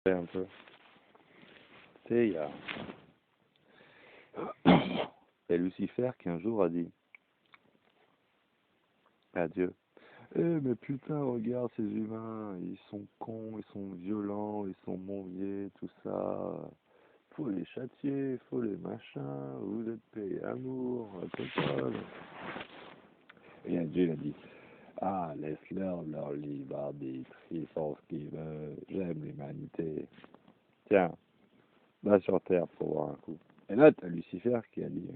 Un peu. Tu sais, il y a Lucifer qui un jour a dit à Dieu, mais putain, regarde ces humains, ils sont cons, ils sont violents, ils sont mauvais, tout ça. Faut les châtier, faut les machins, vous êtes payés amour, total. Et Dieu il a dit, ah, laisse-leur leur libre arbitre, ils font ce qu'ils veulent, j'aime l'humanité. Tiens, va sur Terre pour voir un coup. Et là, t'as Lucifer qui a dit,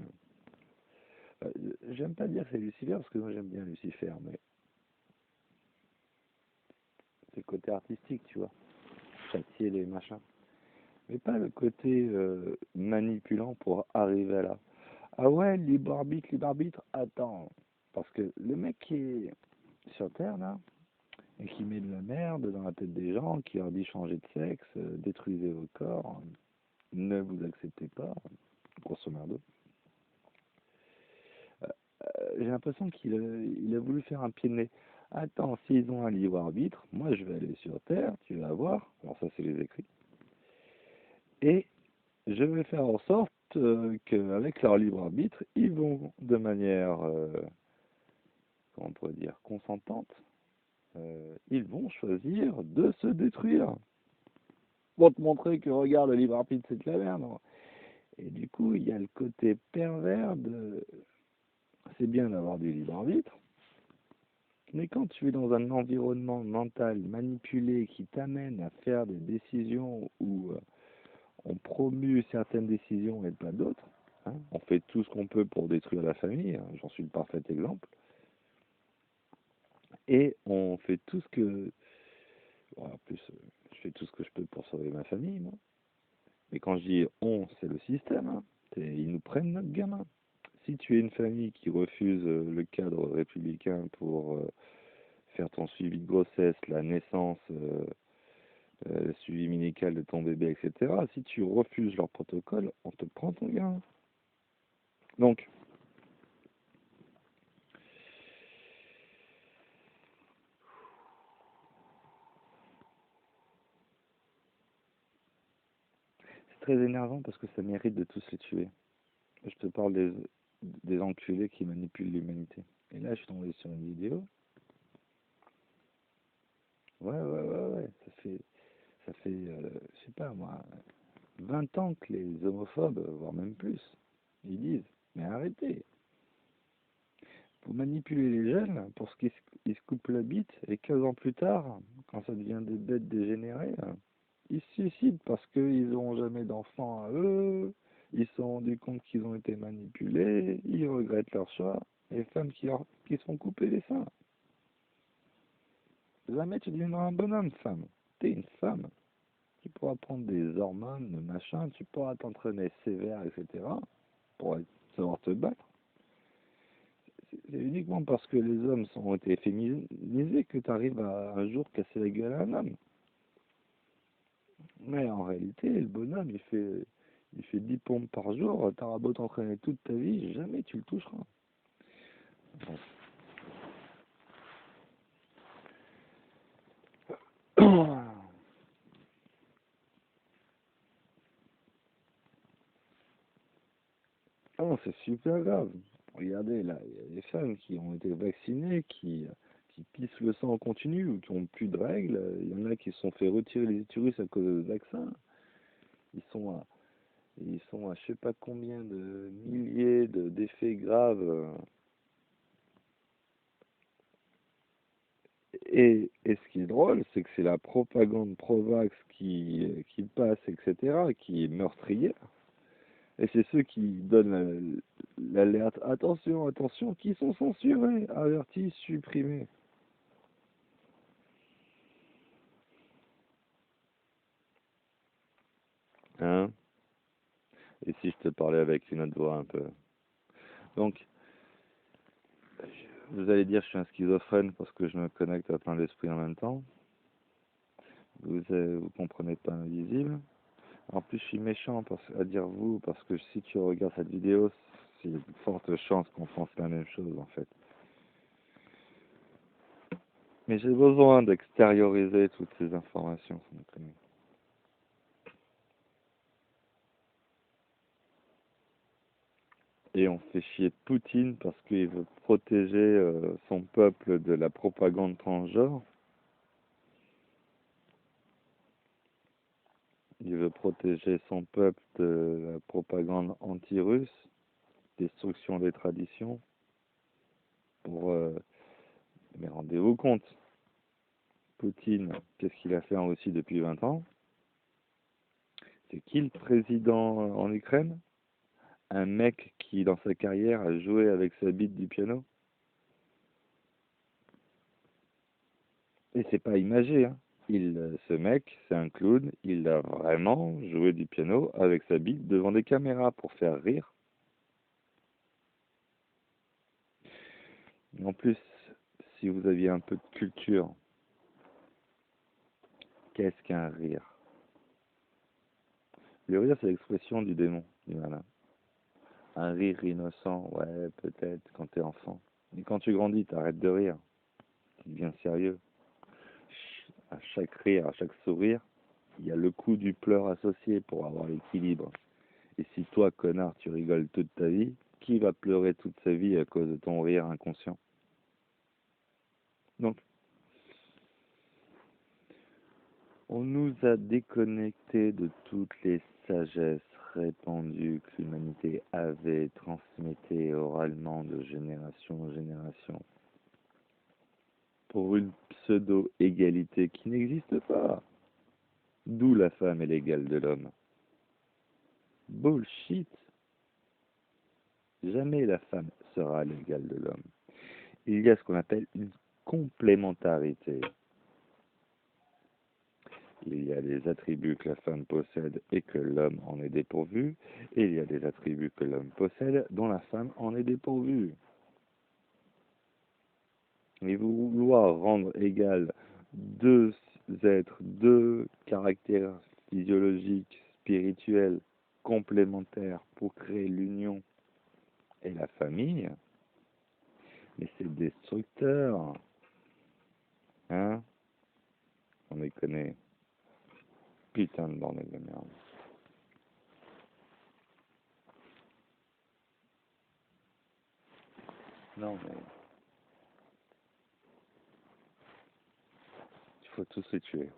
j'aime pas dire que c'est Lucifer, parce que moi j'aime bien Lucifer, mais c'est le côté artistique, tu vois, châtier les machins. Mais pas le côté manipulant pour arriver à là. Ah ouais, libre arbitre, attends. Parce que le mec qui est sur Terre, là, et qui met de la merde dans la tête des gens, qui leur dit changer de sexe, détruisez vos corps, ne vous acceptez pas, grosso merdo. J'ai l'impression qu'il a voulu faire un pied de nez. Attends, s'ils ont un libre arbitre, moi je vais aller sur Terre, tu vas voir, alors ça c'est les écrits, et je vais faire en sorte qu'avec leur libre arbitre, ils vont de manière, comment on pourrait dire, consentante, ils vont choisir de se détruire. Pour te montrer que, regarde, le libre arbitre, c'est de la merde. Et du coup, il y a le côté pervers de... C'est bien d'avoir du libre arbitre, mais quand tu es dans un environnement mental manipulé qui t'amène à faire des décisions où on promue certaines décisions et pas d'autres, hein, on fait tout ce qu'on peut pour détruire la famille, hein, j'en suis le parfait exemple, et on fait tout ce que... Bon, en plus, je fais tout ce que je peux pour sauver ma famille, moi. Mais quand je dis on, c'est le système, hein. Ils nous prennent notre gamin. Si tu es une famille qui refuse le cadre républicain pour faire ton suivi de grossesse, la naissance, le suivi médical de ton bébé, etc., si tu refuses leur protocole, on te prend ton gamin. Donc, c'est très énervant parce que ça mérite de tous les tuer. Je te parle des enculés qui manipulent l'humanité. Et là, je suis tombé sur une vidéo. Ouais. Ça fait, je sais pas moi, 20 ans que les homophobes, voire même plus, ils disent, mais arrêtez, vous manipulez les jeunes pour ce qu'ils se coupent la bite, et 15 ans plus tard, quand ça devient des bêtes dégénérées, ils se suicident parce qu'ils n'auront jamais d'enfants à eux, ils se sont rendus compte qu'ils ont été manipulés, ils regrettent leur choix, les femmes qui se font couper les seins. Jamais tu deviendras un bonhomme, femme. T'es une femme. Tu pourras prendre des hormones, machin, tu pourras t'entraîner sévère, etc. pour savoir te battre. C'est uniquement parce que les hommes ont été féminisés que tu arrives à un jour casser la gueule à un homme. Mais en réalité, le bonhomme, il fait 10 pompes par jour, t'auras beau t'entraîner toute ta vie, jamais tu le toucheras. Ah non, c'est super grave. Regardez, là, il y a des femmes qui ont été vaccinées, qui pissent le sang en continu ou qui ont plus de règles. Il y en a qui se sont fait retirer les utérus à cause du vaccin. Ils sont à, ils sont à je sais pas combien de milliers d'effets graves. Et ce qui est drôle, c'est que c'est la propagande pro-vax qui passe, etc., qui est meurtrière. Et c'est ceux qui donnent l'alerte. Attention, attention, qui sont censurés, avertis, supprimés. Hein? Et si je te parlais avec une autre voix un peu. Donc, vous allez dire que je suis un schizophrène parce que je me connecte à plein d'esprits en même temps. Vous comprenez pas l'invisible. En plus, je suis méchant à dire vous parce que si tu regardes cette vidéo, c'est de fortes chances qu'on pense la même chose en fait. Mais j'ai besoin d'extérioriser toutes ces informations. Et on fait chier Poutine parce qu'il veut protéger son peuple de la propagande transgenre. Il veut protéger son peuple de la propagande anti-russe, destruction des traditions. Pour, mais rendez-vous compte, Poutine, qu'est-ce qu'il a fait en Russie depuis 20 ans? C'est qui le président en Ukraine? Un mec qui, dans sa carrière, a joué avec sa bite du piano. Et c'est pas imagé, hein. Ce mec, c'est un clown, il a vraiment joué du piano avec sa bite devant des caméras pour faire rire. En plus, si vous aviez un peu de culture, qu'est-ce qu'un rire? Le rire, c'est l'expression du démon, du malin. Un rire innocent, ouais, peut-être, quand t'es enfant. Mais quand tu grandis, t'arrêtes de rire. Tu deviens sérieux. À chaque rire, à chaque sourire, il y a le coup du pleur associé pour avoir l'équilibre. Et si toi, connard, tu rigoles toute ta vie, qui va pleurer toute sa vie à cause de ton rire inconscient? Donc, on nous a déconnectés de toutes les sagesses répandues que l'humanité avait transmises oralement de génération en génération pour une pseudo-égalité qui n'existe pas. D'où la femme est l'égale de l'homme. Bullshit. Jamais la femme sera l'égale de l'homme. Il y a ce qu'on appelle une complémentarité. Il y a des attributs que la femme possède et que l'homme en est dépourvu, et il y a des attributs que l'homme possède dont la femme en est dépourvue. Et vouloir rendre égal deux êtres, deux caractères physiologiques, spirituels, complémentaires pour créer l'union et la famille, mais c'est destructeur. Hein? On les connaît. Putain de bordel de merde. Non, mais il faut tous les tuer.